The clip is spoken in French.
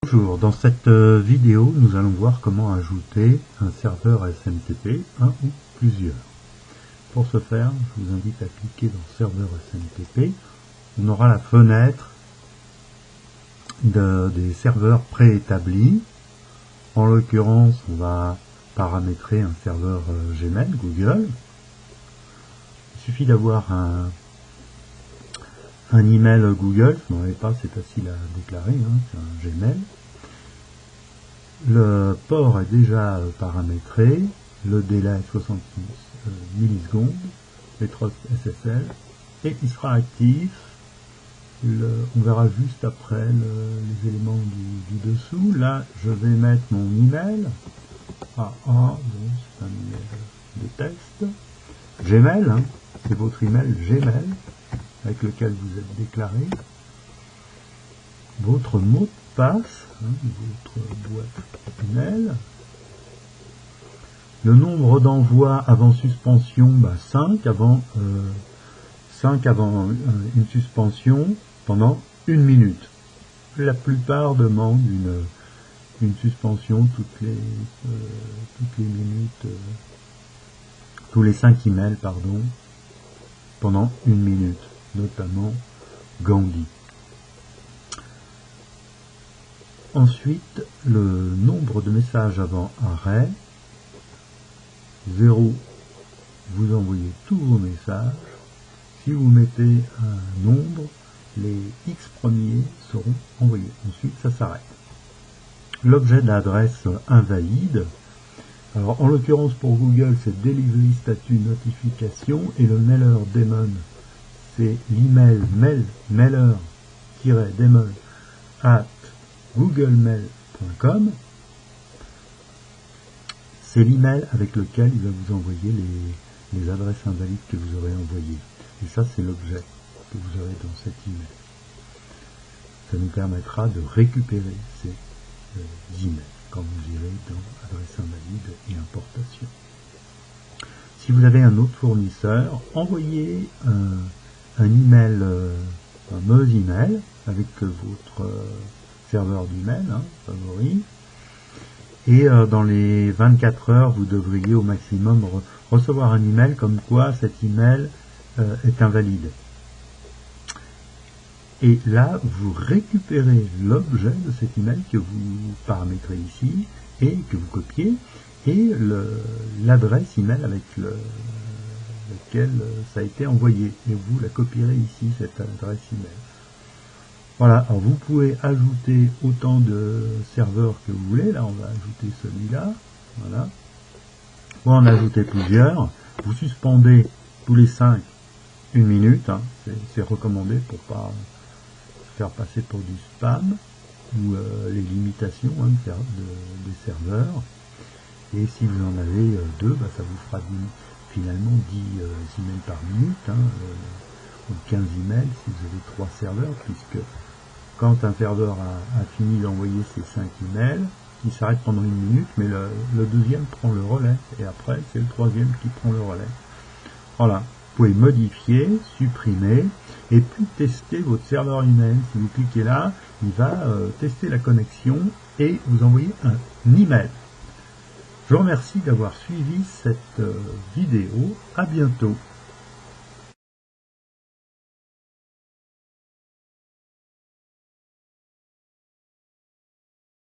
Bonjour, dans cette vidéo, nous allons voir comment ajouter un serveur SMTP, un ou plusieurs. Pour ce faire, je vous invite à cliquer dans Serveur SMTP. On aura la fenêtre des serveurs préétablis. En l'occurrence, on va paramétrer un serveur Gmail, Google. Il suffit d'avoir un email Google, si vous n'en avez pas, c'est facile à déclarer, c'est un Gmail. Le port est déjà paramétré, le délai est 66 millisecondes, les trust SSL, et il sera actif. On verra juste après les éléments du dessous. Là, je vais mettre mon email. bon, c'est un email de test. Gmail, c'est votre email Gmail avec lequel vous êtes déclaré. Votre mot de passe, votre boîte email. Le nombre d'envois avant suspension, 5 avant une suspension pendant 1 minute. La plupart demandent une suspension toutes les minutes, tous les 5 emails, pendant 1 minute, notamment Gandhi. Ensuite, le nombre de messages avant arrêt, 0, vous envoyez tous vos messages. Si vous mettez un nombre, les X premiers seront envoyés. Ensuite, ça s'arrête. L'objet d'adresse invalide. Alors, en l'occurrence pour Google, c'est Delivery Status Notification, et le mailer daemon, c'est l'email mailer-daemon @googlemail.com. C'est l'email avec lequel il va vous envoyer les adresses invalides que vous aurez envoyées. Et ça, c'est l'objet que vous aurez dans cet email. Ça nous permettra de récupérer ces emails quand vous irez dans adresse invalide et importation. Si vous avez un autre fournisseur, envoyez un email, un fameux email avec votre serveur d'email favori, et dans les 24 heures, vous devriez au maximum recevoir un email comme quoi cet email est invalide. Et là, vous récupérez l'objet de cet email que vous paramétrez ici et que vous copiez, et l'adresse email avec laquelle ça a été envoyé, et vous la copierez ici, cette adresse email. Voilà, alors vous pouvez ajouter autant de serveurs que vous voulez. Là, on va ajouter celui-là. Voilà. Pour en ajouter plusieurs, vous suspendez tous les 5 1 minute. C'est recommandé pour pas faire passer pour du spam ou les limitations des serveurs. Et si vous en avez 2, ça vous fera finalement 10 emails par minute, ou 15 emails si vous avez 3 serveurs, puisque quand un serveur a fini d'envoyer ses 5 emails, il s'arrête pendant 1 minute, mais le deuxième prend le relais, et après c'est le troisième qui prend le relais. Voilà, vous pouvez modifier, supprimer, et puis tester votre serveur email. Si vous cliquez là, il va tester la connexion et vous envoyer un email. Je vous remercie d'avoir suivi cette vidéo. À bientôt.